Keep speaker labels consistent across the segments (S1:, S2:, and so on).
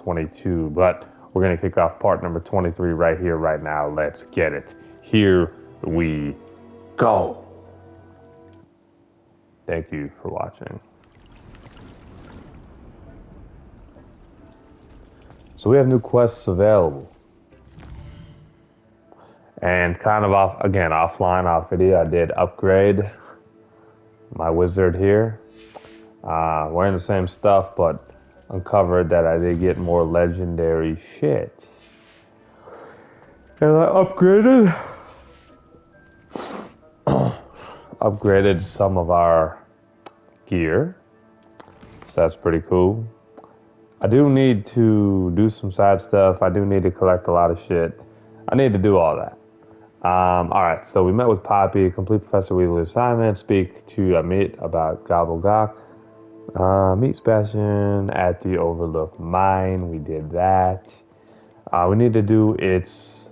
S1: 22, but we're going to kick off part number 23 right here, right now. Let's get it. Here we go. Thank you for watching. So we have new quests available. And kind of off video, I did upgrade my wizard here. Wearing the same stuff, but uncovered that I did get more legendary shit. And I upgraded some of our gear. So that's pretty cool. I do need to do some side stuff. I do need to collect a lot of shit. I need to do all that. Alright, so we met with Poppy, complete Professor Weasley's assignment, speak to Amit about Gobble, meet Sebastian at the Overlook Mine. We did that. We need to do It's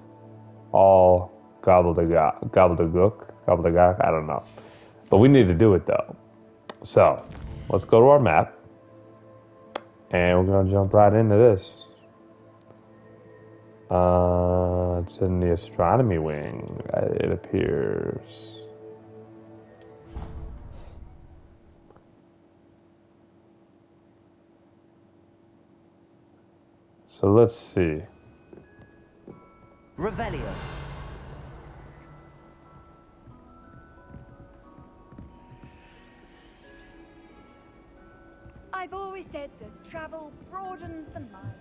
S1: All Gobbledygook, I don't know. But we need to do it though. So, let's go to our map. And we're gonna jump right into this. It's in the astronomy wing, it appears. So let's see.
S2: Revelio.
S3: I've always said that travel broadens the mind.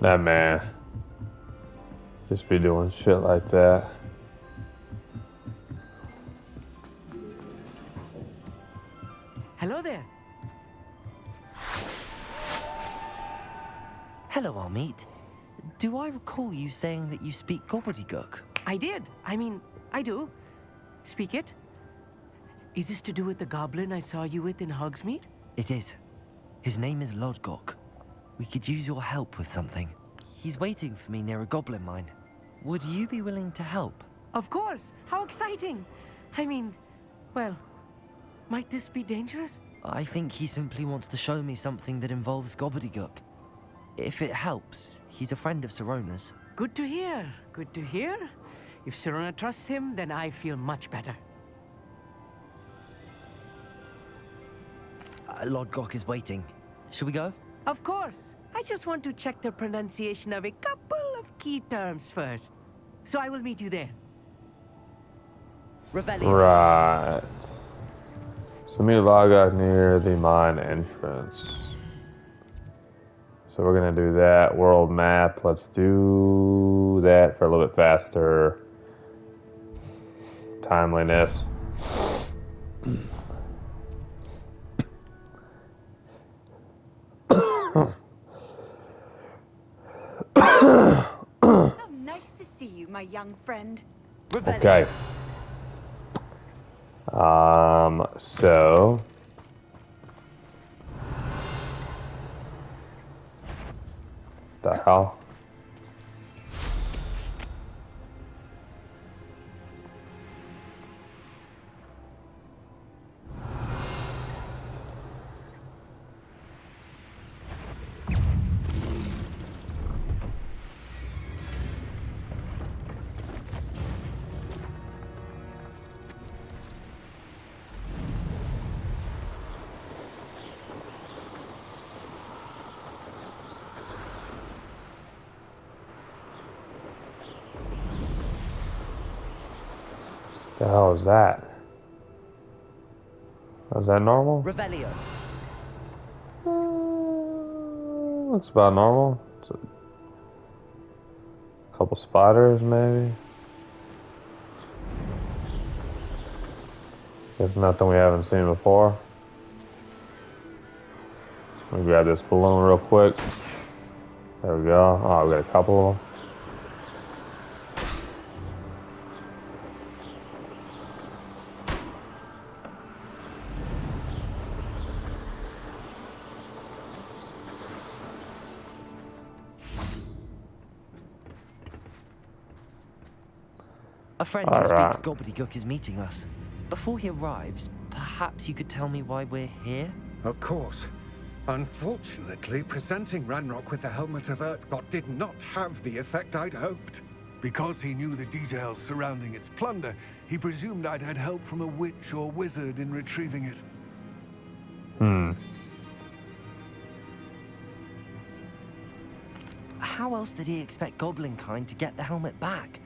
S1: That man just be doing shit like that.
S2: Hello there. Hello, Amit. Do I recall you saying that you speak gobbledygook?
S4: I did. I mean, I do. Speak it. Is this to do with the goblin I saw you with in Hogsmeade?
S2: It is. His name is Lodgok. We could use your help with something. He's waiting for me near a goblin mine. Would you be willing to help?
S4: Of course. How exciting. I mean, well, might this be dangerous?
S2: I think he simply wants to show me something that involves gobbledygook. If it helps, he's a friend of Sirona's.
S4: Good to hear. Good to hear. If Sirona trusts him, then I feel much better.
S2: Lodgok is waiting. Shall we go?
S4: Of course. I just want to check the pronunciation of a couple of key terms first. So I will meet you there.
S2: Revelio.
S1: Right. So meet Lodgok near the mine entrance. So we're gonna do that world map. Let's do that for a little bit faster timeliness.
S3: Oh, nice to see you, my young friend.
S2: Revelio.
S1: Okay. So the hell? The hell is that? Is that normal?
S2: Revelio.
S1: Looks about normal. It's a couple spiders, maybe. Guess nothing we haven't seen before. Let me grab this balloon real quick. There we go. Oh, we got a couple of them.
S2: A friend who speaks gobbledygook is meeting us. Before he arrives, perhaps you could tell me why we're here?
S5: Of course. Unfortunately, presenting Ranrock with the Helmet of Urtkot did not have the effect I'd hoped. Because he knew the details surrounding its plunder, he presumed I'd had help from a witch or wizard in retrieving it.
S2: How else did he expect Goblinkind to get the helmet back?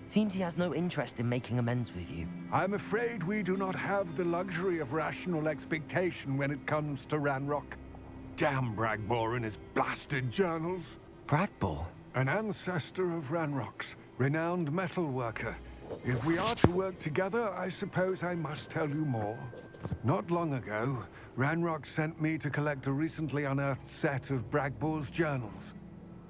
S2: Seems he has no interest in making amends with you.
S5: I'm afraid we do not have the luxury of rational expectation when it comes to Ranrock. Damn Bragbor and his blasted journals.
S2: Bragbor?
S5: An ancestor of Ranrock's, renowned metalworker. If we are to work together, I suppose I must tell you more. Not long ago, Ranrock sent me to collect a recently unearthed set of Bragbor's journals.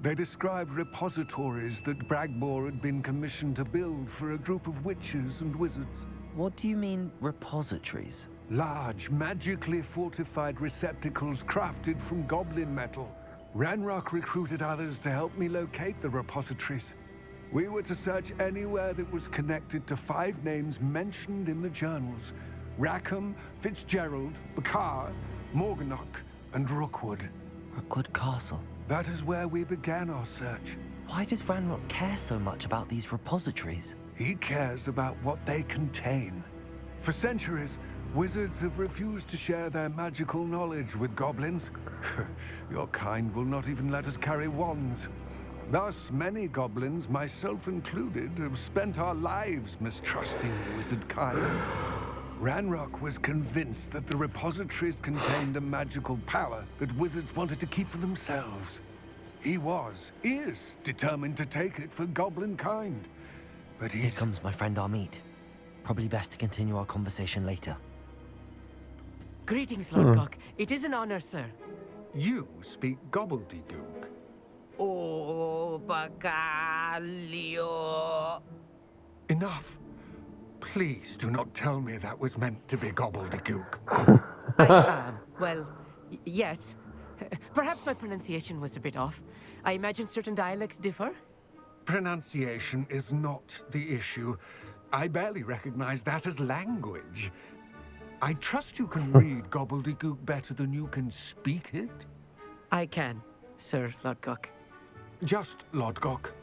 S5: They described repositories that Bragbor had been commissioned to build for a group of witches and wizards.
S2: What do you mean, repositories?
S5: Large, magically fortified receptacles crafted from goblin metal. Ranrock recruited others to help me locate the repositories. We were to search anywhere that was connected to 5 names mentioned in the journals: Rackham, Fitzgerald, Bakar, Morganach, and Rookwood.
S2: Rookwood Castle.
S5: That is where we began our search.
S2: Why does Ranrock care so much about these repositories?
S5: He cares about what they contain. For centuries, wizards have refused to share their magical knowledge with goblins. Your kind will not even let us carry wands. Thus, many goblins, myself included, have spent our lives mistrusting wizard kind. Ranrock was convinced that the repositories contained a magical power that wizards wanted to keep for themselves. He is determined to take it for goblin kind. But
S2: Here comes my friend Amit. Probably best to continue our conversation later.
S4: Greetings, Lodgok. It is an honor, sir.
S5: You speak gobbledygook.
S4: Oh, Bagalio.
S5: Enough. Please do not tell me that was meant to be gobbledygook.
S4: Well, yes. Perhaps my pronunciation was a bit off. I imagine certain dialects differ.
S5: Pronunciation is not the issue. I barely recognize that as language. I trust you can read gobbledygook better than you can speak it?
S4: I can, Sir Lodgok.
S5: Just Lodgok.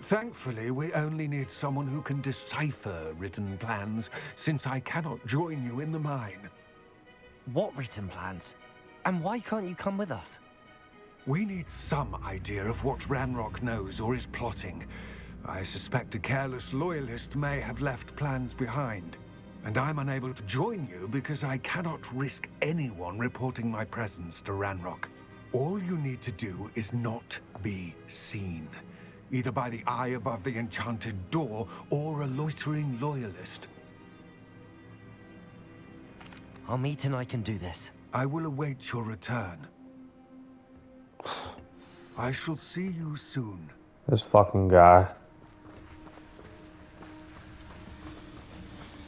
S5: Thankfully, we only need someone who can decipher written plans, since I cannot join you in the mine.
S2: What written plans? And why can't you come with us?
S5: We need some idea of what Ranrock knows or is plotting. I suspect a careless loyalist may have left plans behind. And I'm unable to join you because I cannot risk anyone reporting my presence to Ranrock. All you need to do is not be seen. Either by the eye above the enchanted door, or a loitering loyalist.
S2: Amit and I can do this.
S5: I will await your return. I shall see you soon.
S1: This fucking guy.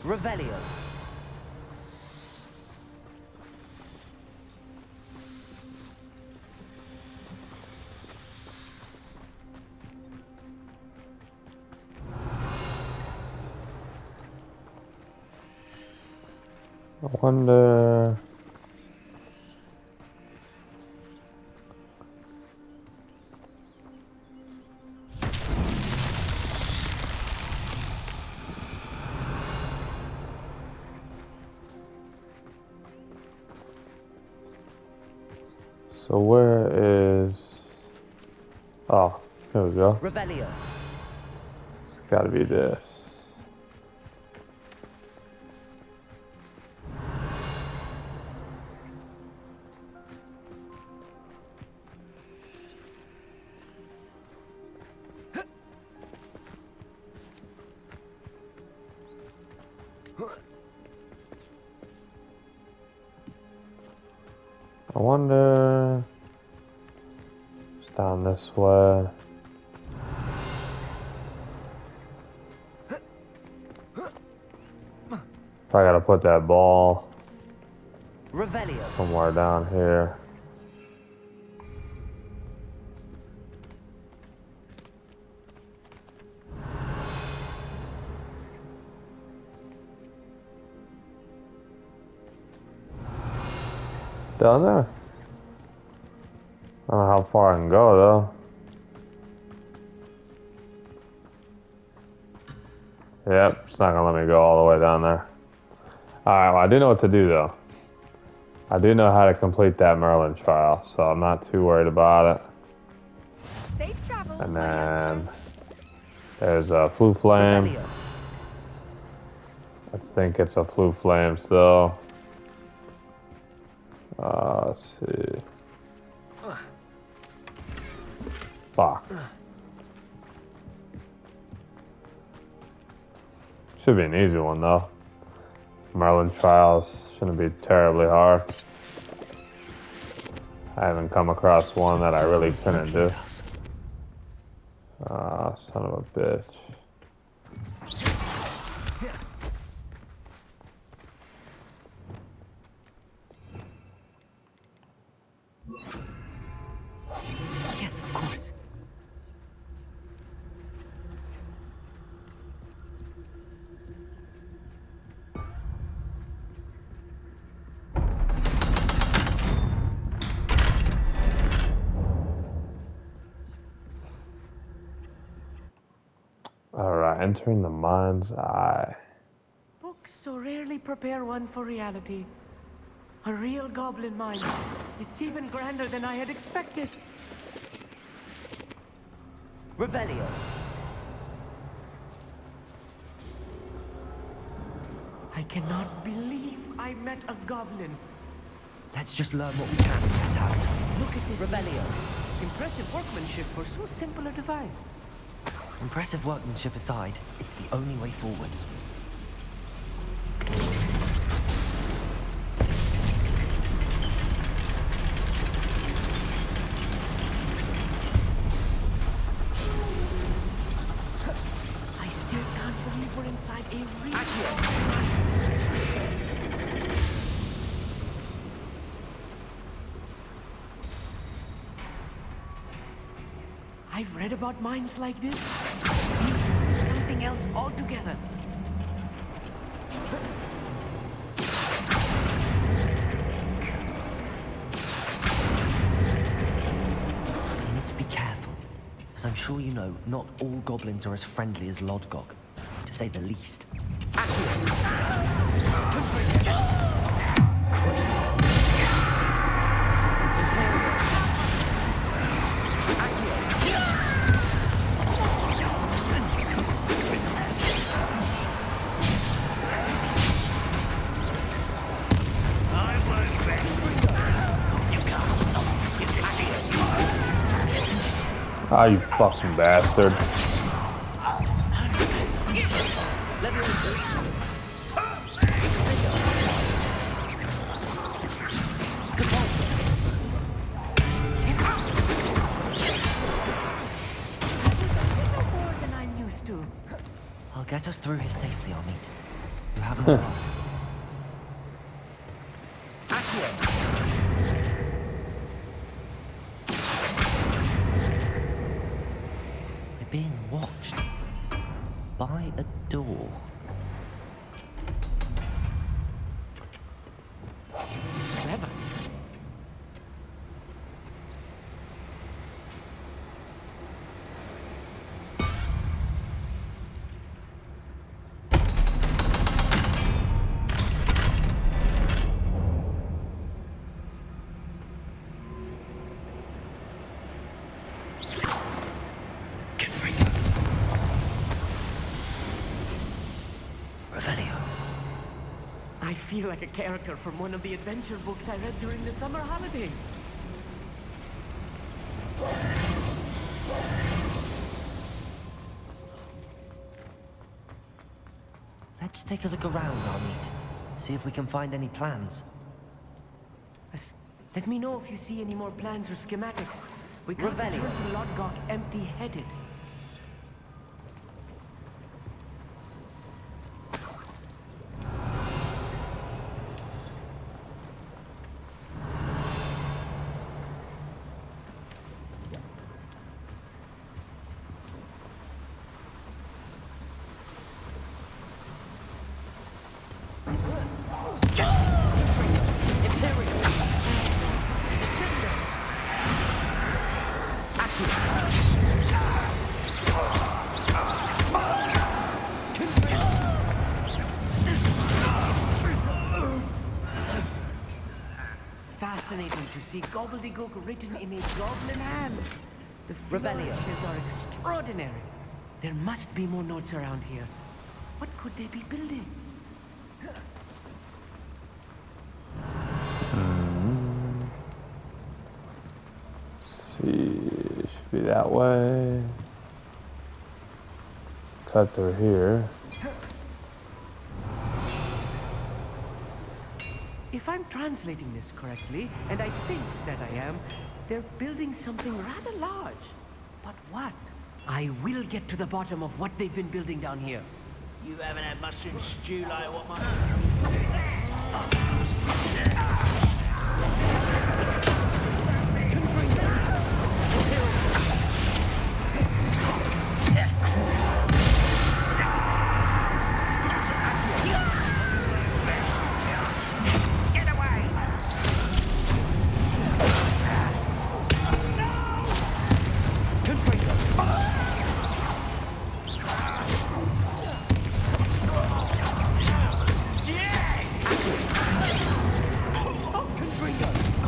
S2: Revelio.
S1: I wonder... So where is... Oh, here we go.
S2: Revelio.
S1: It's gotta be this. I wonder... It's down this way. I gotta put that ball
S2: Revelio.
S1: somewhere down here. down there. I don't know how far I can go though. Yep, it's not gonna let me go all the way down there. Alright, well I do know what to do though. I do know how to complete that Merlin trial, so I'm not too worried about it.
S3: Safe travels,
S1: And
S3: my youngster.
S1: then there's a Flue Flame.
S2: Revelio.
S1: I think it's a Flue Flame still. Let's see. Fuck. Should be an easy one though. Merlin trials shouldn't be terribly hard. I haven't come across one that I really couldn't do. Son of a bitch.
S4: Yes, of course.
S1: Alright, entering the mind's eye.
S4: Books so rarely prepare one for reality. A real goblin mind. It's even grander than I had expected.
S2: Revelio.
S4: I cannot believe I met a goblin.
S2: Let's just learn what we can and get out.
S4: Look at this.
S2: Revelio.
S4: Impressive workmanship for so simple a device.
S2: Impressive workmanship aside, it's the only way forward.
S4: I still can't believe we're inside a real... I've read about minds like this. See, something else altogether.
S2: You need to be careful. As I'm sure you know, not all goblins are as friendly as Lodgok, to say the least.
S1: Ah, you fucking bastard.
S4: More than I'm used to.
S2: I'll get us through here safely, Amit. You haven't arrived. We're being watched by a door.
S4: Clever.
S2: Get free. Revelio.
S4: I feel like a character from one of the adventure books I read during the summer holidays.
S2: Let's take a look around, Amit. See if we can find any plans.
S4: Let me know if you see any more plans or schematics. We can't
S2: Revelio.
S4: return to Lodgok empty-headed. Fascinating to see gobbledygook written in a goblin hand. The flourishes are extraordinary. There must be more notes around here. What could they be building?
S1: See, it should be that way. Cut through here.
S4: If I'm translating this correctly, and I think that I am, they're building something rather large. But what? I will get to the bottom of what they've been building down here.
S6: You haven't had mushroom stew like what my...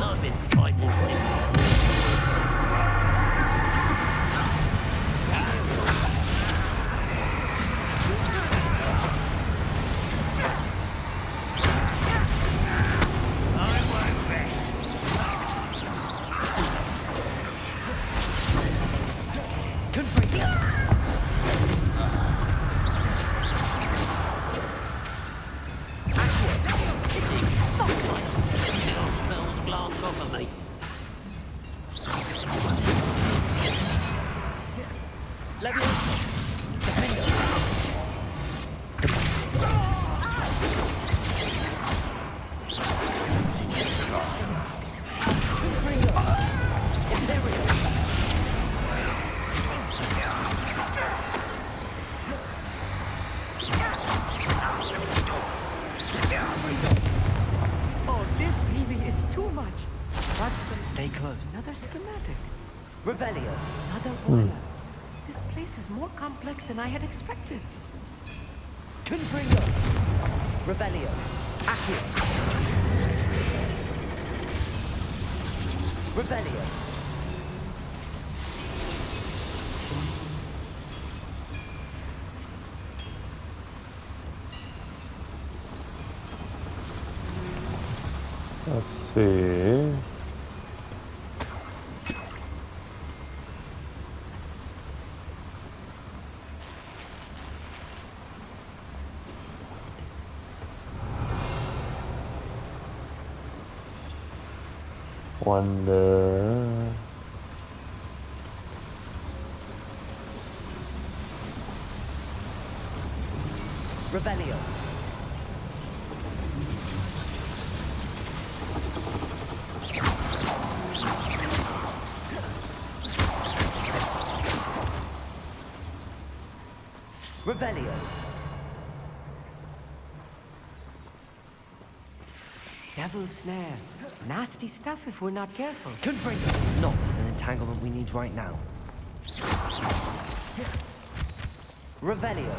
S6: I've been fighting since... Smells glass off of me.
S4: Oh, this really is too much. But
S2: Stay close.
S4: another schematic.
S2: Revelio.
S4: Another boiler. This place is more complex than I had expected.
S2: Confringo. Revelio. Accio. Revelio.
S1: Let's see. Wonder.
S2: Revelio. Revelio.
S4: Devil's snare. Nasty stuff if we're not careful.
S2: Confringo. Not an entanglement we need right now. Revelio.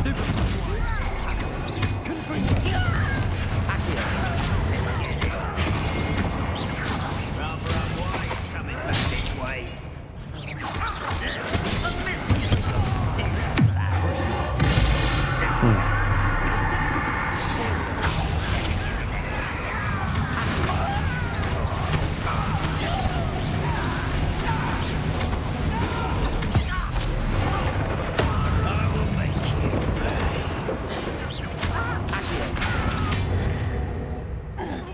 S3: How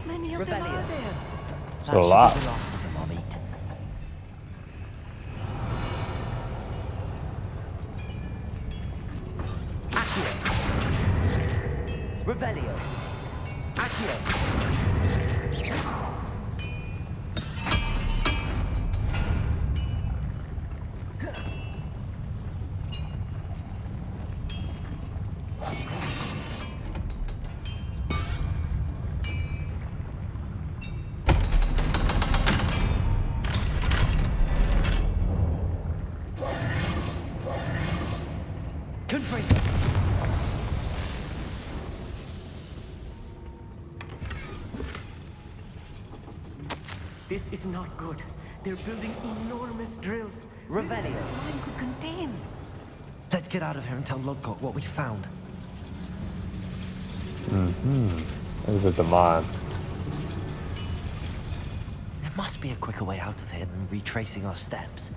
S3: many of them are there?
S2: That
S1: a
S2: should
S1: lot.
S2: be the last of them I'll eat. Accio. Revelio. Accio. Confringo.
S4: This is not good. They're building enormous drills.
S2: Revelio.
S4: This mine could contain.
S2: Let's get out of here and tell Lodgok what we found.
S1: Is it the mine?
S2: There must be a quicker way out of here than retracing our steps.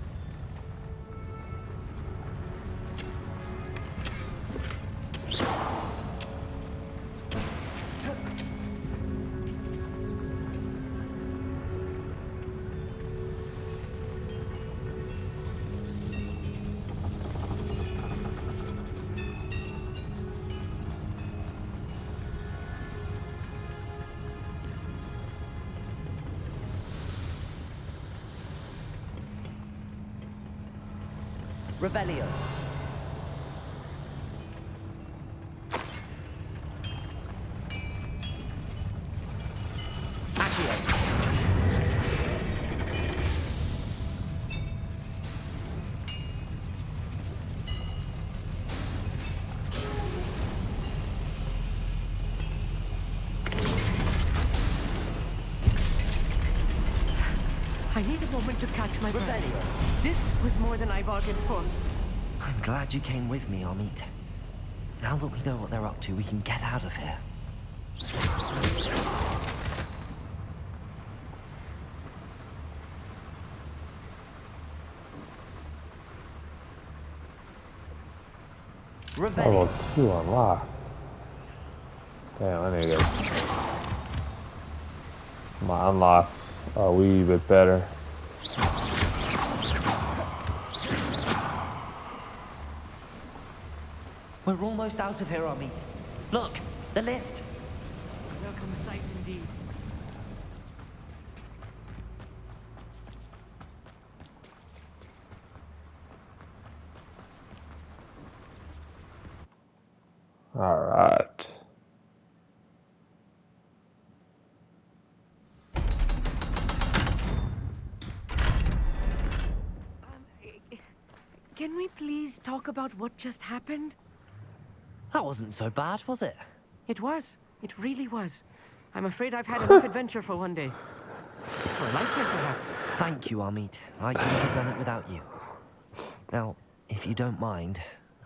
S2: Revelio. Accio.
S4: I need a moment to catch my breath.
S2: Revelio.
S4: This was more than I bargained for.
S2: I'm glad you came with me, Amit. Now that we know what they're up to, we can get out of here.
S1: Level
S2: Revelio.
S1: 2 unlocked. Damn, I need to. My unlocks are a wee bit better.
S2: We're almost out of here, Amit. Look, the lift.
S4: Welcome sight indeed.
S1: All right.
S4: Can we please talk about what just happened?
S2: That wasn't so bad, was it?
S4: It was. It really was. I'm afraid I've had enough adventure for one day. For a lifetime, perhaps.
S2: Thank you, Amit. I couldn't have done it without you. Now, if you don't mind,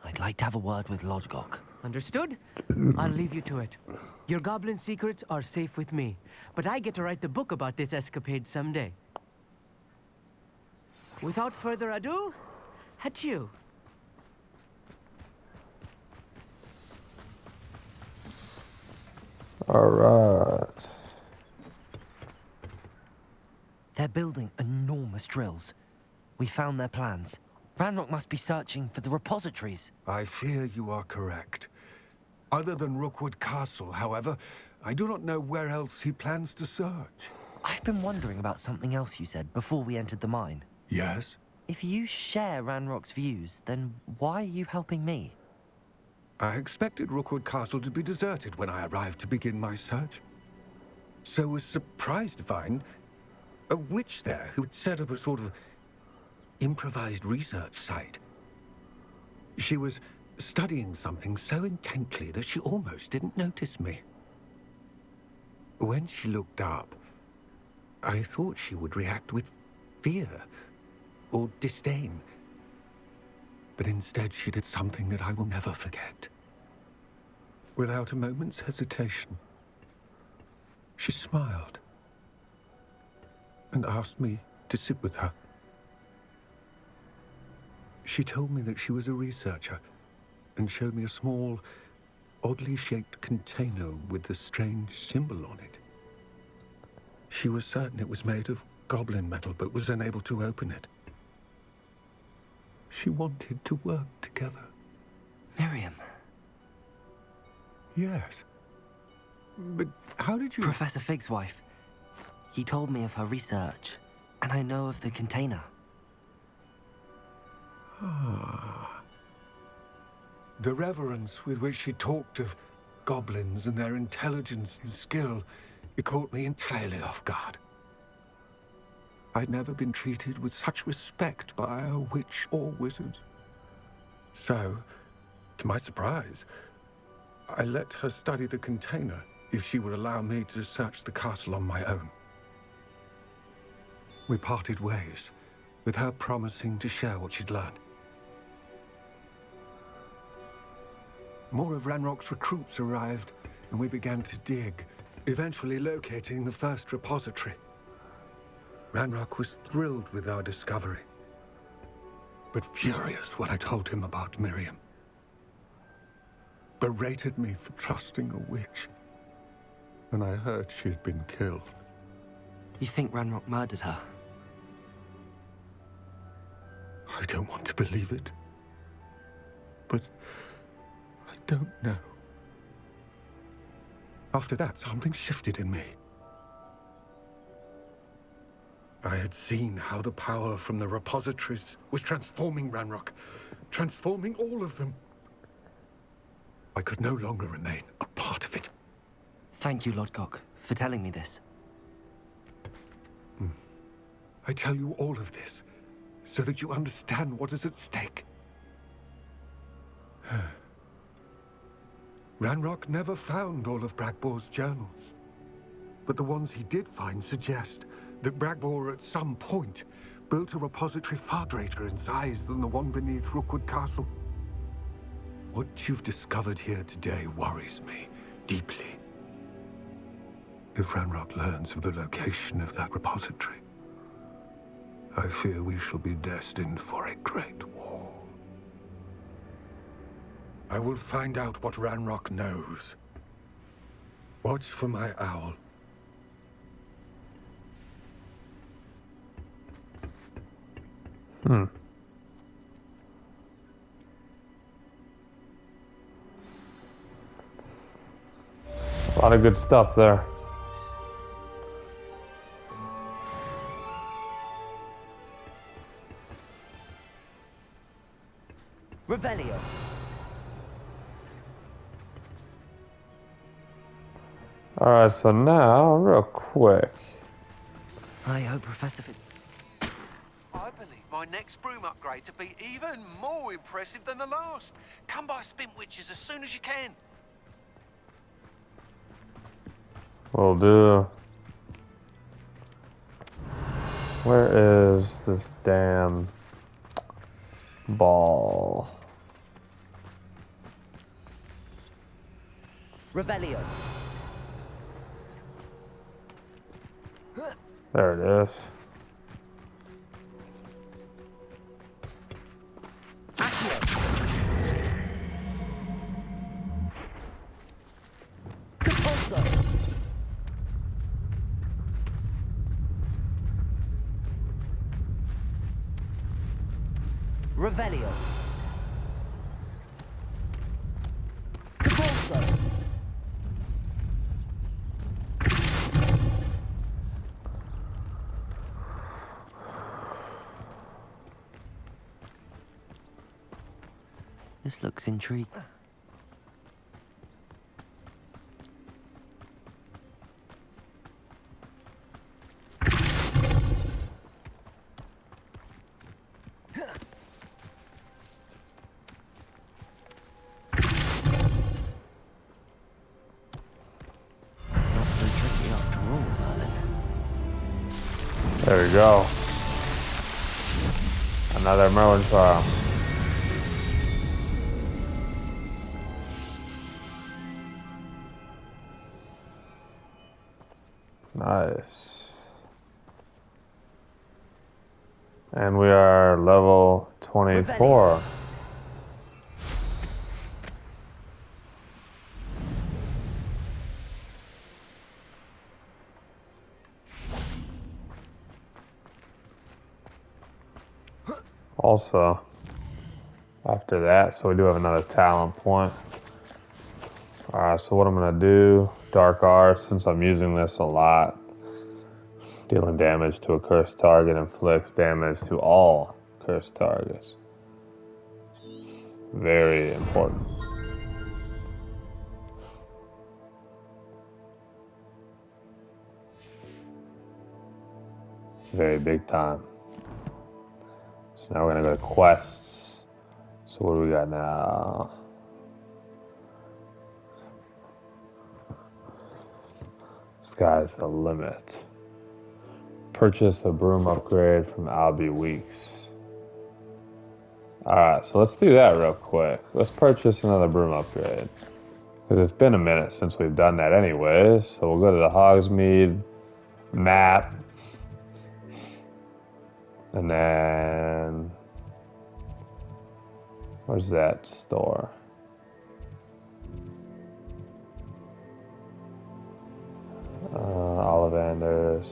S2: I'd like to have a word with Lodgok.
S4: Understood? I'll leave you to it. Your goblin secrets are safe with me, but I get to write the book about this escapade someday. Without further ado, adieu.
S1: All right.
S2: They're building enormous drills. We found their plans. Ranrock must be searching for the repositories.
S5: I fear you are correct. Other than Rookwood Castle, however, I do not know where else he plans to search.
S2: I've been wondering about something else you said before we entered the mine.
S5: Yes?
S2: If you share Ranrock's views, then why are you helping me?
S5: I expected Rookwood Castle to be deserted when I arrived to begin my search. So was surprised to find a witch there who had set up a sort of improvised research site. She was studying something so intently that she almost didn't notice me. When she looked up, I thought she would react with fear or disdain. But instead she did something that I will never forget. Without a moment's hesitation, she smiled and asked me to sit with her. She told me that she was a researcher and showed me a small, oddly shaped container with a strange symbol on it. She was certain it was made of goblin metal, but was unable to open it. She wanted to work together.
S2: Miriam.
S5: Yes. But how did you...
S2: Professor Fig's wife. He told me of her research, and I know of the container.
S5: The reverence with which she talked of goblins and their intelligence and skill, it caught me entirely off guard. I'd never been treated with such respect by a witch or wizard. So, to my surprise, I let her study the container if she would allow me to search the castle on my own. We parted ways, with her promising to share what she'd learned. More of Ranrock's recruits arrived, and we began to dig, eventually locating the first repository. Ranrock was thrilled with our discovery, but furious when I told him about Miriam. Berated me for trusting a witch, and I heard she had been killed.
S2: You think Ranrock murdered her?
S5: I don't want to believe it, but I don't know. After that, something shifted in me. I had seen how the power from the repositories was transforming Ranrock, transforming all of them. I could no longer remain a part of it.
S2: Thank you, Lodgok, for telling me this.
S5: I tell you all of this so that you understand what is at stake. Ranrock never found all of Bragbor's journals, but the ones he did find suggest that Bragbor at some point built a repository far greater in size than the one beneath Rookwood Castle. What you've discovered here today worries me deeply. If Ranrock learns of the location of that repository, I fear we shall be destined for a great war. I will find out what Ranrock knows. Watch for my owl.
S1: A lot of good stuff there.
S2: Revelio.
S1: Alright, so now, real quick.
S2: I hope Professor Fig...
S7: I believe my next broom upgrade to be even more impressive than the last. Come by Spintwitches as soon as you can.
S1: Will do. Where is this damn ball?
S2: Revelio.
S1: There it is.
S2: Revelio. Capolso. This looks intriguing.
S1: There we go. Another Merlin trial. Nice. And we are level 24. Also, after that, so we do have another talent point. Alright, so what I'm going to do, Dark Arts, since I'm using this a lot, dealing damage to a cursed target inflicts damage to all cursed targets. Very important. Very big time. So now we're going to go to quests. So what do we got now? Sky's the limit. Purchase a broom upgrade from Albie Weeks. Alright, so let's do that real quick. Let's purchase another broom upgrade. Because it's been a minute since we've done that anyways. So we'll go to the Hogsmeade map. And then... where's that store? Ollivanders.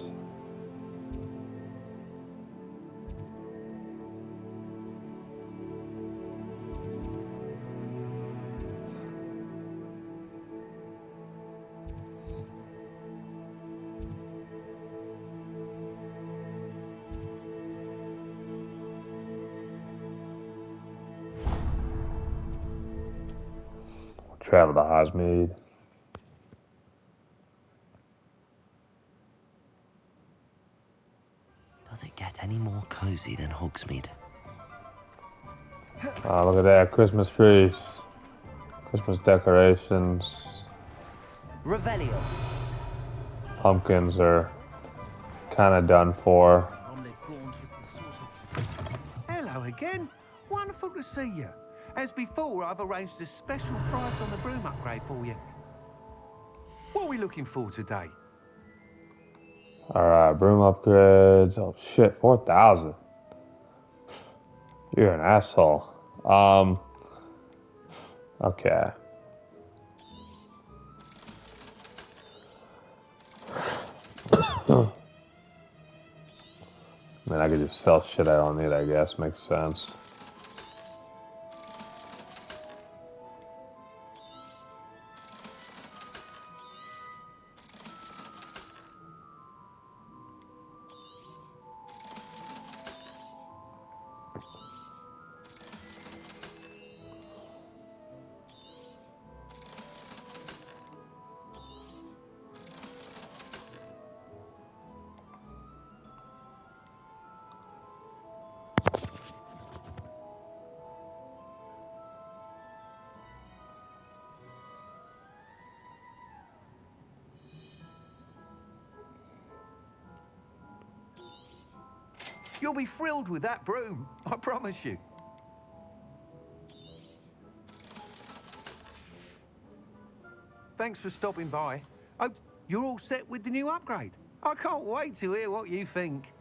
S1: Travel to Hogsmeade.
S2: Does it get any more cozy than Hogsmeade?
S1: Oh, look at that. Christmas trees. Christmas decorations.
S2: Revelio.
S1: Pumpkins are kind of done for.
S5: Hello again. Wonderful to see you. As before, I've arranged a special price on the broom upgrade for you. What are we looking for today?
S1: Alright, broom upgrades. Oh shit, 4,000. You're an asshole. Okay. I mean, I could just sell shit I don't need, I guess. Makes sense.
S5: You'll be thrilled with that broom, I promise you. Thanks for stopping by. Oh, you're all set with the new upgrade. I can't wait to hear what you think.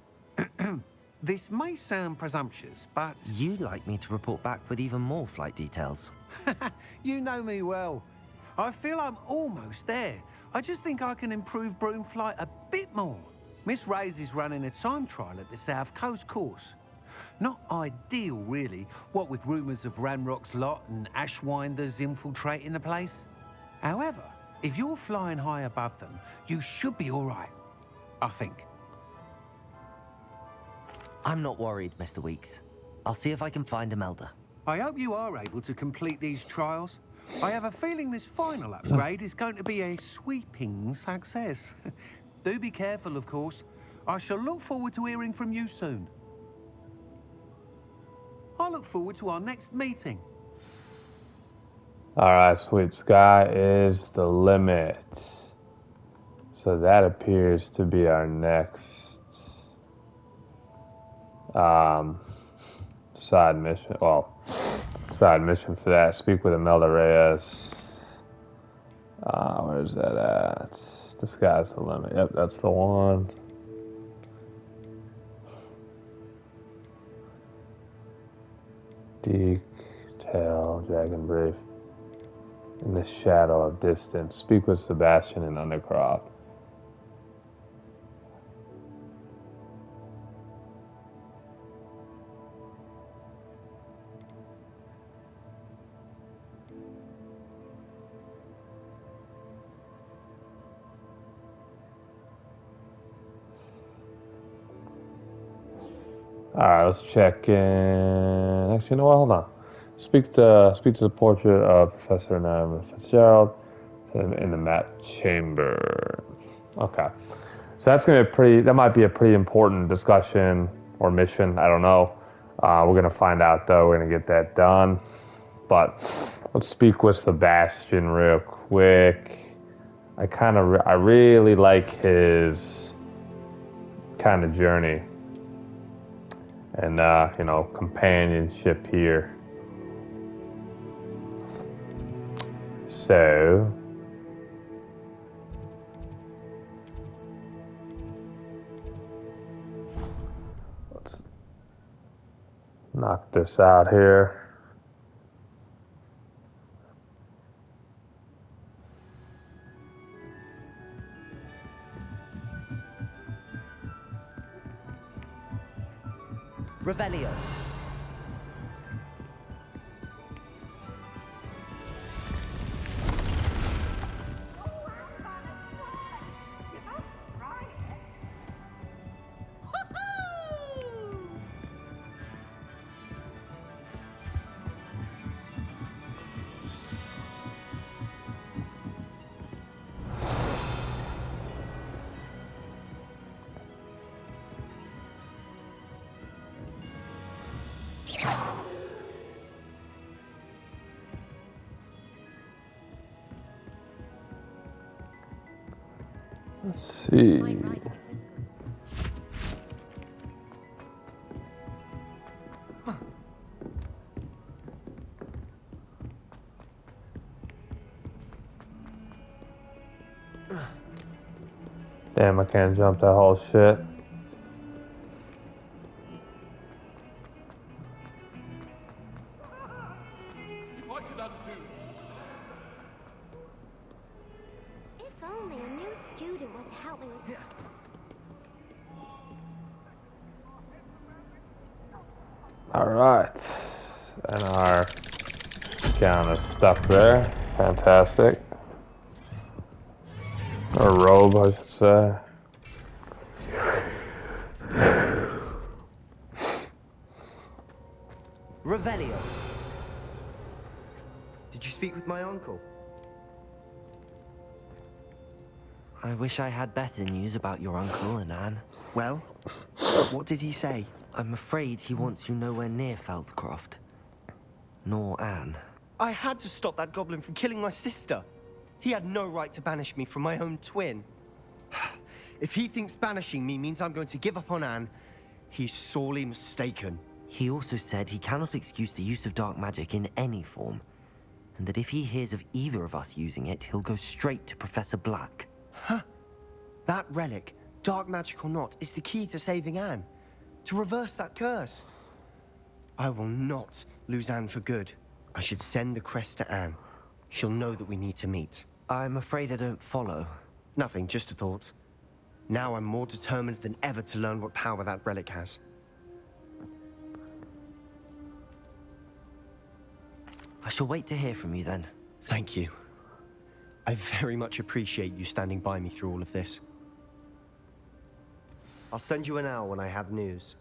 S5: This may sound presumptuous, but...
S2: You'd like me to report back with even more flight details.
S5: you know me well. I feel I'm almost there. I just think I can improve broom flight a bit more. Miss Ray's is running a time trial at the South Coast course. Not ideal, really, what with rumours of Ranrock's lot and Ashwinders infiltrating the place. However, if you're flying high above them, you should be all right, I think.
S2: I'm not worried, Mr. Weeks. I'll see if I can find Imelda.
S5: I hope you are able to complete these trials. I have a feeling this final upgrade is going to be a sweeping success. Do be careful, of course. I shall look forward to hearing from you soon. I look forward to our next meeting.
S1: Alright, sweet. Sky is the limit. So that appears to be our next Um, side mission. Well, side mission for that. Speak with Imelda Reyes. Where's that at? The sky's the limit. Yep, that's the one. Detail, Dragon Brief. In the shadow of distance. Speak with Sebastian and Undercroft. Alright, let's check in. Actually, no, hold on. Speak to the portrait of Professor Naomi Fitzgerald in the Mat Chamber. Okay. So that's gonna be that might be a pretty important discussion or mission. I don't know. We're gonna find out though. We're gonna get that done. But let's speak with Sebastian real quick. I really like his kind of journey and companionship here. So let's knock this out here.
S2: Revelio.
S1: Let's see. Damn, I can't jump that whole shit.
S8: If only a new student were to help me with...
S1: Alright. And our gown is stuck there. Fantastic. Or robe, I should say.
S2: Revelio. Did you speak with my uncle? I wish I had better news about your uncle and Anne.
S9: Well, what did he say?
S2: I'm afraid he wants you nowhere near Feldcroft. Nor Anne.
S9: I had to stop that goblin from killing my sister. He had no right to banish me from my own twin. If he thinks banishing me means I'm going to give up on Anne, he's sorely mistaken.
S2: He also said he cannot excuse the use of dark magic in any form, and that if he hears of either of us using it, he'll go straight to Professor Black.
S9: Huh? That relic, dark magic or not, is the key to saving Anne. To reverse that curse. I will not lose Anne for good. I should send the crest to Anne. She'll know that we need to meet.
S2: I'm afraid I don't follow.
S9: Nothing, just a thought. Now I'm more determined than ever to learn what power that relic has.
S2: I shall wait to hear from you then.
S9: Thank you. I very much appreciate you standing by me through all of this. I'll send you an owl when I have news.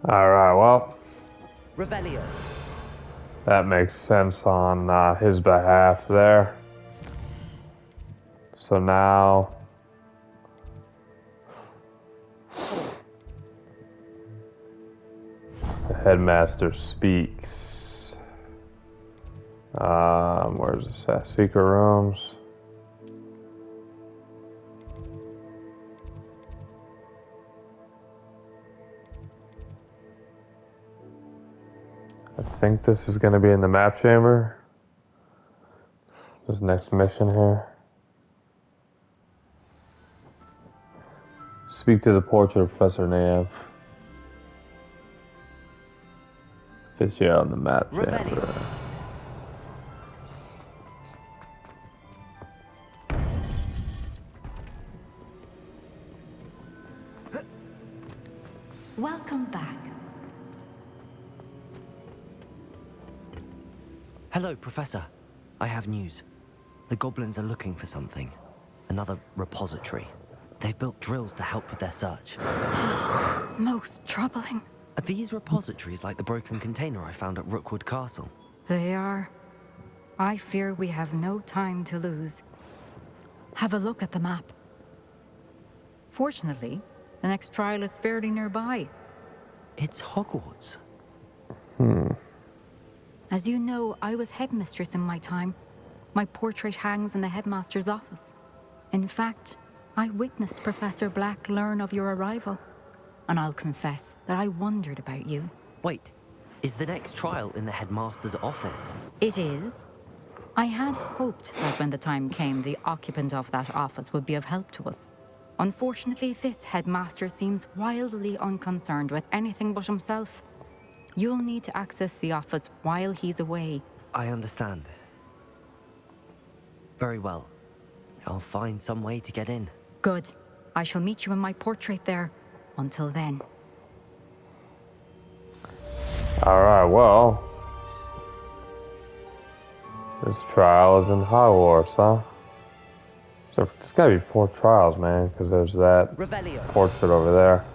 S1: Alright, well,
S2: Revelio.
S1: that makes sense on his behalf there. So now... the headmaster speaks. Where's this at? Secret rooms. I think this is going to be in the map chamber. This next mission here. Speak to the portrait of Professor Nav. It's here on the map chamber.
S10: Welcome back.
S2: Hello, Professor. I have news. The goblins are looking for something. Another repository. They've built drills to help with their search.
S10: Most troubling.
S2: Are these repositories like the broken container I found at Rookwood Castle?
S10: They are. I fear we have no time to lose. Have a look at the map. Fortunately, the next trial is fairly nearby.
S2: It's Hogwarts.
S10: As you know, I was headmistress in my time. My portrait hangs in the headmaster's office. In fact, I witnessed Professor Black learn of your arrival. And I'll confess that I wondered about you.
S2: Wait, is the next trial in the headmaster's office?
S10: It is. I had hoped that when the time came, the occupant of that office would be of help to us. Unfortunately, this headmaster seems wildly unconcerned with anything but himself. You'll need to access the office while he's away.
S2: I understand. Very well. I'll find some way to get in.
S10: Good. I shall meet you in my portrait there. Until then.
S1: Alright, well. This trial is in Hogwarts, huh? So there's gotta be 4 trials, man, because there's that
S2: Revelio.
S1: portrait over there.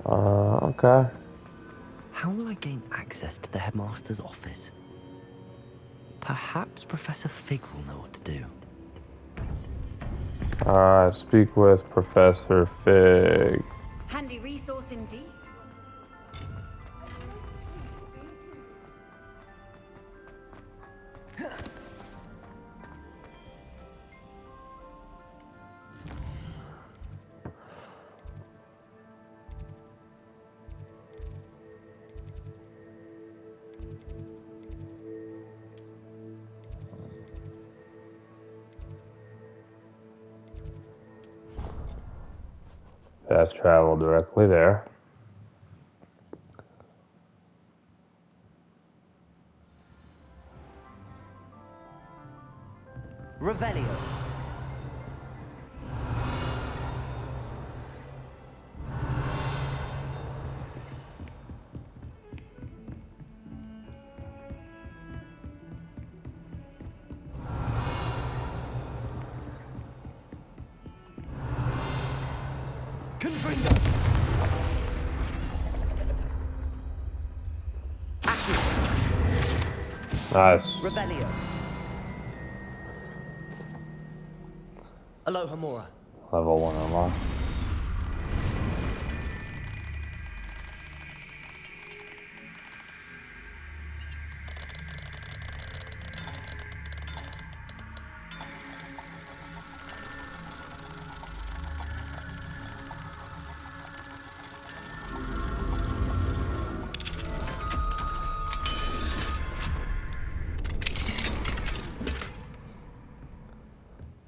S1: Okay.
S2: How will I gain access to the headmaster's office? Perhaps Professor Fig will know what to do.
S1: Alright, speak with Professor Fig.
S3: Handy resource indeed.
S1: Fast travel directly there.
S2: Revelio.
S1: Nice.
S2: Revelio. Aloha Mora.
S1: Level 1 unlocked.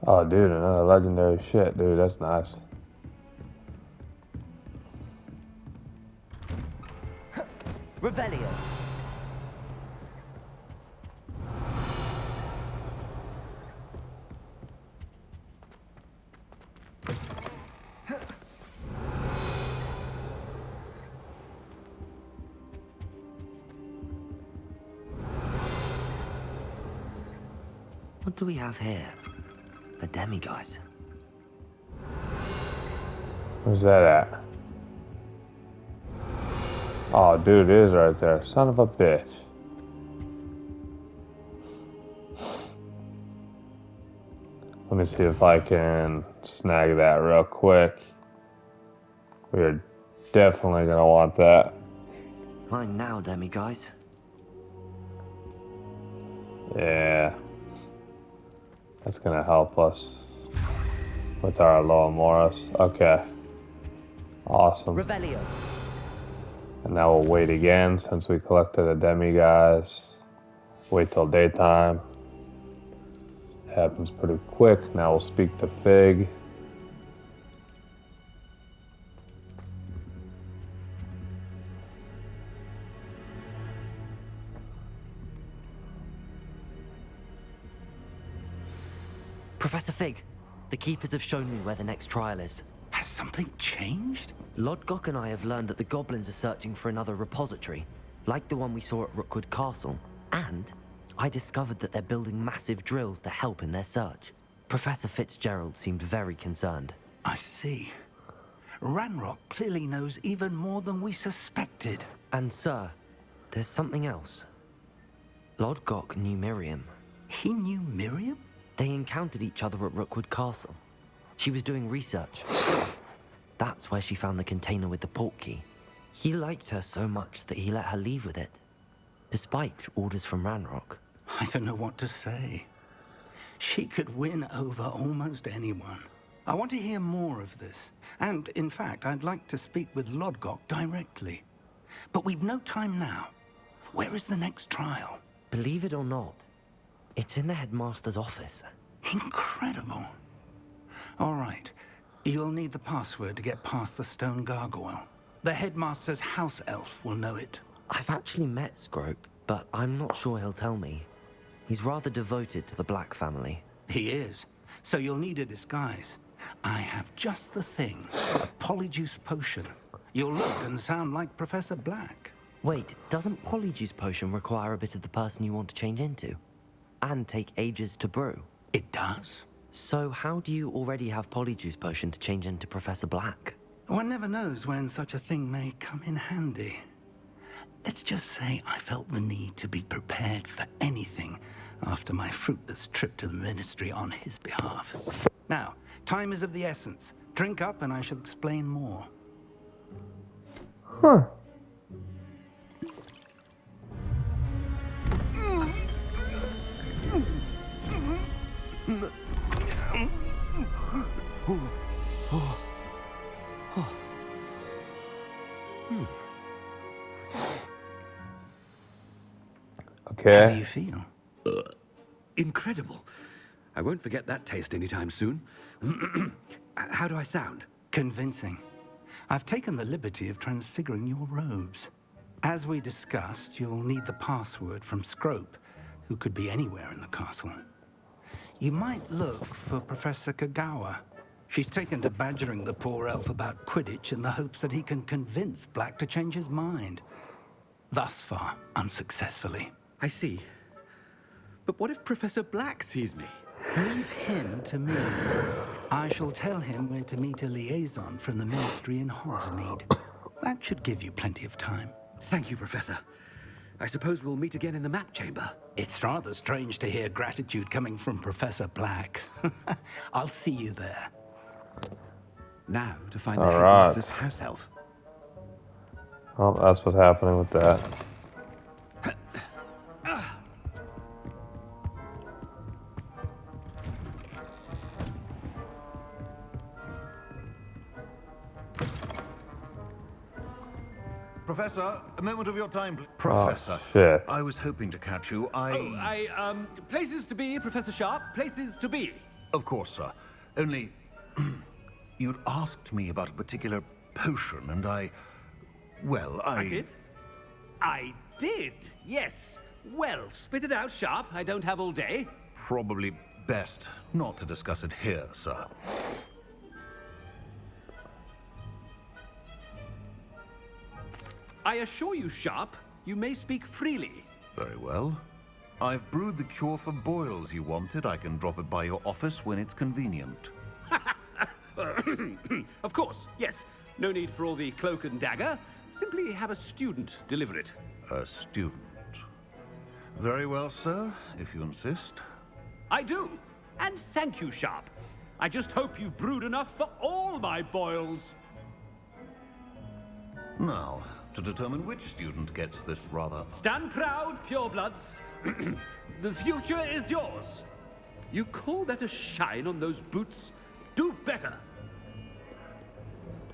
S1: Oh, dude, another legendary shit, dude. That's nice.
S2: Revelio. What do we have here? A demiguise.
S1: Where's that at? Oh, dude, it is right there. Son of a bitch. Let me see if I can snag that real quick. We're definitely gonna want that.
S2: Mine now, demiguise.
S1: Yeah. That's gonna help us with our Loa Morris. Okay. Awesome.
S2: Revelio.
S1: And now we'll wait again since we collected the demi guys. Wait till daytime. It happens pretty quick. Now we'll speak to Fig.
S2: Professor Fig, the Keepers have shown me where the next trial is.
S11: Has something changed?
S2: Lodgok and I have learned that the Goblins are searching for another repository, like the one we saw at Rookwood Castle. And I discovered that they're building massive drills to help in their search. Professor Fitzgerald seemed very concerned.
S11: I see. Ranrock clearly knows even more than we suspected.
S2: And sir, there's something else. Lodgok knew Miriam.
S11: He knew Miriam?
S2: They encountered each other at Rookwood Castle. She was doing research. That's where she found the container with the port key. He liked her so much that he let her leave with it, despite orders from Ranrock.
S11: I don't know what to say. She could win over almost anyone. I want to hear more of this. And, in fact, I'd like to speak with Lodgok directly. But we've no time now. Where is the next trial?
S2: Believe it or not, it's in the headmaster's office.
S11: Incredible. All right. You'll need the password to get past the stone gargoyle. The headmaster's house elf will know it.
S2: I've actually met Scrope, but I'm not sure he'll tell me. He's rather devoted to the Black family.
S11: He is. So you'll need a disguise. I have just the thing. A polyjuice potion. You'll look and sound like Professor Black.
S2: Wait, doesn't Polyjuice Potion require a bit of the person you want to change into? And take ages to brew?
S11: It does.
S2: So how do you already have Polyjuice Potion to change into Professor Black?
S11: One never knows when such a thing may come in handy. Let's just say I felt the need to be prepared for anything after my fruitless trip to the Ministry on his behalf. Now, time is of the essence. Drink up and I shall explain more.
S1: Huh. Okay.
S11: How do you feel?
S12: Incredible. I won't forget that taste anytime soon. How do I sound?
S11: Convincing. I've taken the liberty of transfiguring your robes. As we discussed, you'll need the password from Scrope, who could be anywhere in the castle. You might look for Professor Kagawa. She's taken to badgering the poor elf about Quidditch in the hopes that he can convince Black to change his mind. Thus far, unsuccessfully.
S12: I see. But what if Professor Black sees me?
S11: Leave him to me. I shall tell him where to meet a liaison from the Ministry in Hogsmeade. That should give you plenty of time.
S12: Thank you, Professor. I suppose we'll meet again in the map chamber.
S11: It's rather strange to hear gratitude coming from Professor Black. I'll see you there.
S12: Now to find the
S1: All right.
S12: headmaster's house elf.
S1: Well, that's what's happening with that.
S13: Professor, a moment of your time, please. Professor,
S1: shit.
S13: I was hoping to catch you.
S12: Places to be, Professor Sharp, places to be.
S13: Of course, sir. Only, you'd asked me about a particular potion, and I
S12: did? I did, yes. Well, spit it out, Sharp. I don't have all day.
S13: Probably best not to discuss it here, sir.
S12: I assure you, Sharp, you may speak freely.
S13: Very well. I've brewed the cure for boils you wanted. I can drop it by your office when it's convenient.
S12: Of course, yes. No need for all the cloak and dagger. Simply have a student deliver it.
S13: A student. Very well, sir, if you insist.
S12: I do. And thank you, Sharp. I just hope you've brewed enough for all my boils.
S13: Now, to determine which student gets this rather...
S12: Stand proud, purebloods. The future is yours. You call that a shine on those boots? Do better.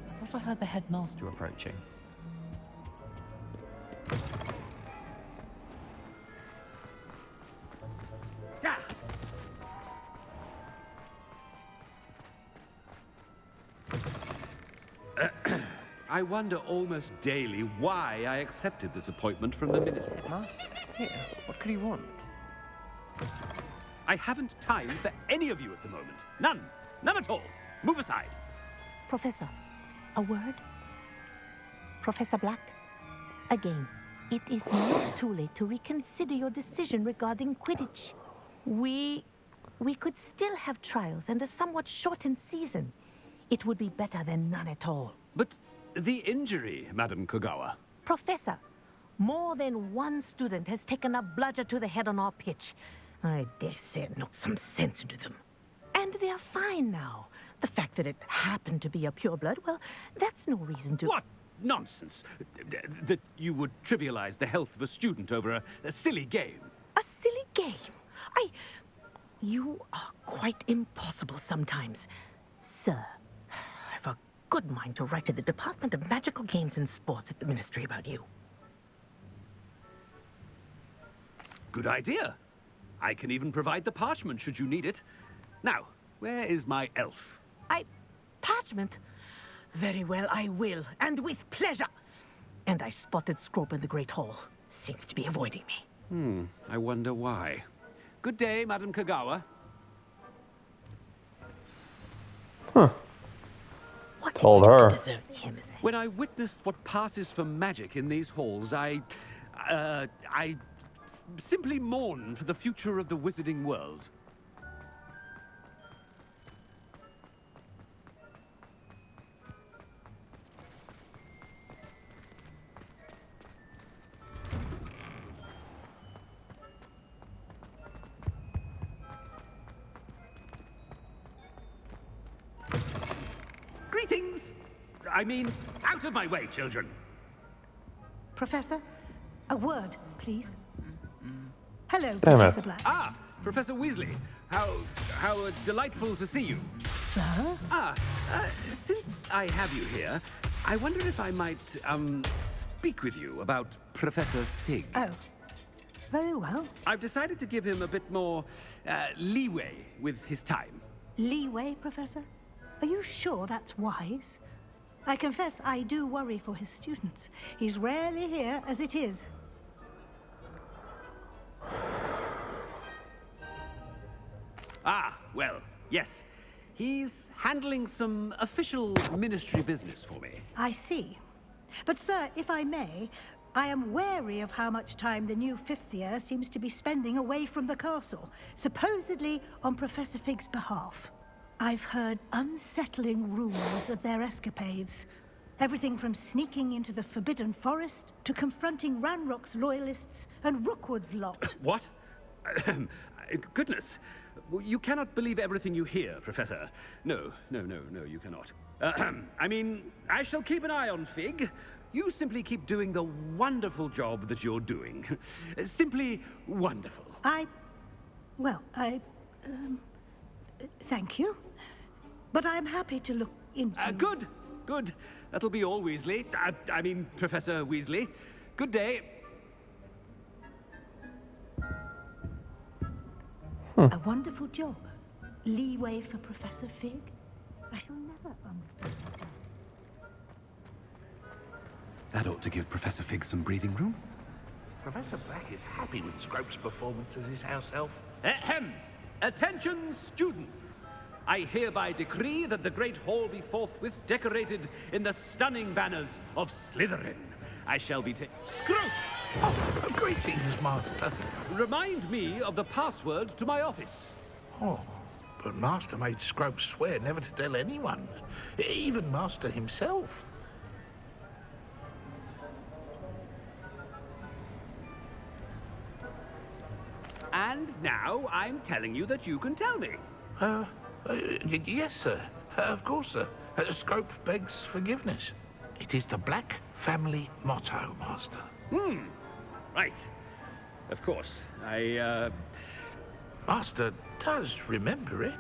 S2: I thought I heard the headmaster approaching.
S12: Yeah. I wonder almost daily why I accepted this appointment from the ministry.
S4: Headmaster? Here, what could he want?
S12: I haven't time for any of you at the moment. None. None at all. Move aside.
S14: Professor, a word? Professor Black? Again, it is not too late to reconsider your decision regarding Quidditch. We could still have trials and a somewhat shortened season. It would be better than none at all.
S12: But the injury, Madam Kogawa.
S14: Professor, more than one student has taken a bludger to the head on our pitch. I dare say it knocked some sense into them. And they're fine now. The fact that it happened to be a pureblood, well, that's no reason to...
S12: What nonsense! That you would trivialize the health of a student over a silly game.
S14: A silly game? You are quite impossible sometimes. Sir, I've a good mind to write to the Department of Magical Games and Sports at the Ministry about you.
S12: Good idea. I can even provide the parchment should you need it. Now, where is my elf?
S14: Parchment? Very well, I will, and with pleasure. And I spotted Scrope in the Great Hall. Seems to be avoiding me.
S12: I wonder why. Good day, Madam Kogawa.
S1: Huh.
S14: What
S1: Told
S14: did we do
S1: her.
S14: to deserve him as a...
S12: When I witnessed what passes for magic in these halls, I simply mourn for the future of the wizarding world. Greetings! I mean, out of my way, children!
S14: Professor, a word, please. Hello,
S1: Damn
S14: Professor
S1: it.
S14: Black.
S12: Ah, Professor Weasley. How delightful to see you.
S14: Sir?
S12: Since I have you here, I wonder if I might, speak with you about Professor Fig.
S14: Oh, very well.
S12: I've decided to give him a bit more, leeway with his time.
S15: Leeway, Professor? Are you sure that's wise? I confess I do worry for his students. He's rarely here as it is.
S12: Ah, well, yes. He's handling some official ministry business for me.
S15: I see. But, sir, if I may, I am wary of how much time the new fifth year seems to be spending away from the castle, supposedly on Professor Fig's behalf. I've heard unsettling rumors of their escapades. Everything from sneaking into the Forbidden Forest to confronting Ranrock's loyalists and Rookwood's lot.
S12: What? Goodness. You cannot believe everything you hear, Professor. No, you cannot. I mean, I shall keep an eye on Fig. You simply keep doing the wonderful job that you're doing. Simply wonderful.
S15: Thank you. But I'm happy to look into...
S12: Good. That'll be all, Weasley. I mean, Professor Weasley. Good day.
S15: A wonderful job. Leeway for Professor Fig. I shall never understand.
S12: That ought to give Professor Fig some breathing room.
S6: Professor Black is happy with Scrope's performance as his house elf.
S12: Ahem! Attention, students! I hereby decree that the Great Hall be forthwith decorated in the stunning banners of Slytherin. I shall be Scrope!
S6: Oh, greetings, Master.
S12: Remind me of the password to my office.
S6: Oh, but Master made Scrope swear never to tell anyone, even Master himself.
S12: And now I'm telling you that you can tell me.
S6: Yes, sir. Of course, sir. Scrope begs forgiveness. It is the Black family motto, Master.
S12: Right. Of course.
S6: Master does remember it.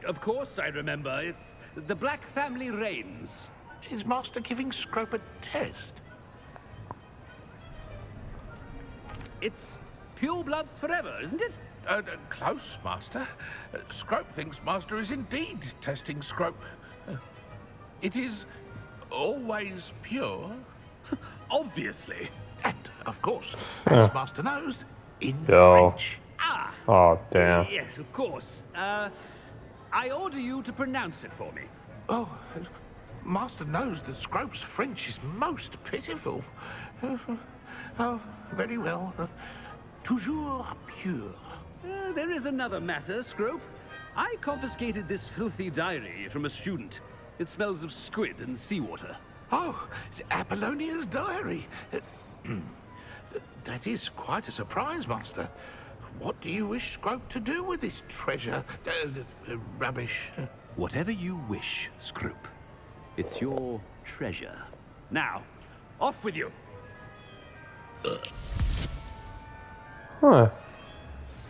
S12: Of course I remember. It's the Black family reigns.
S6: Is Master giving Scrope a test?
S12: It's pure bloods forever, isn't it?
S6: Close, Master. Scrope thinks Master is indeed testing Scrope. It is always pure.
S12: Obviously.
S6: And, of course, as Master knows, in
S1: Yo.
S6: French.
S1: Oh, damn.
S12: Yes, of course. I order you to pronounce it for me.
S6: Oh, Master knows that Scrope's French is most pitiful. Oh, very well. Toujours pure.
S12: There is another matter, Scrope. I confiscated this filthy diary from a student. It smells of squid and seawater.
S6: Oh, Apollonia's diary. That is quite a surprise, Master. What do you wish Scrope to do with this treasure? Rubbish.
S12: Whatever you wish, Scrope. It's your treasure. Now, off with you.
S1: Huh.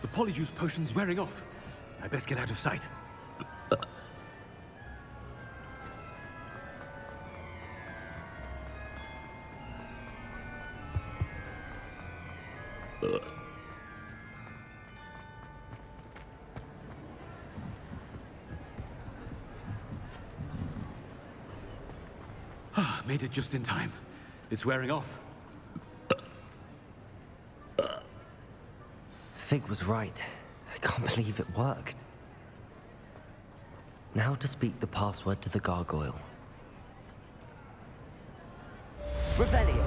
S12: The polyjuice potion's wearing off. I best get out of sight. Made it just in time. It's wearing off.
S2: Fig was right. I can't believe it worked. Now to speak the password to the gargoyle. Revelio.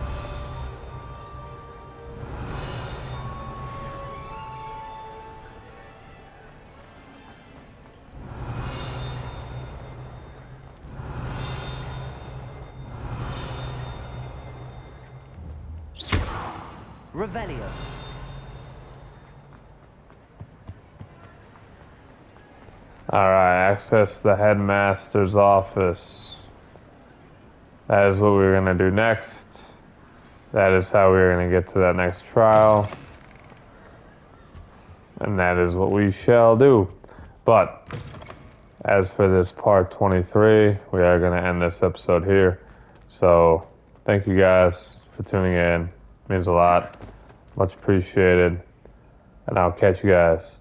S2: Revelio.
S1: Alright, access the headmaster's office. That is what we're gonna do next. That is how we're gonna get to that next trial. And that is what we shall do. But, as for this part 23, we are gonna end this episode here. So, thank you guys for tuning in. It means a lot. Much appreciated. And I'll catch you guys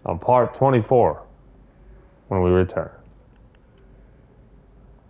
S1: on part 24 when we return.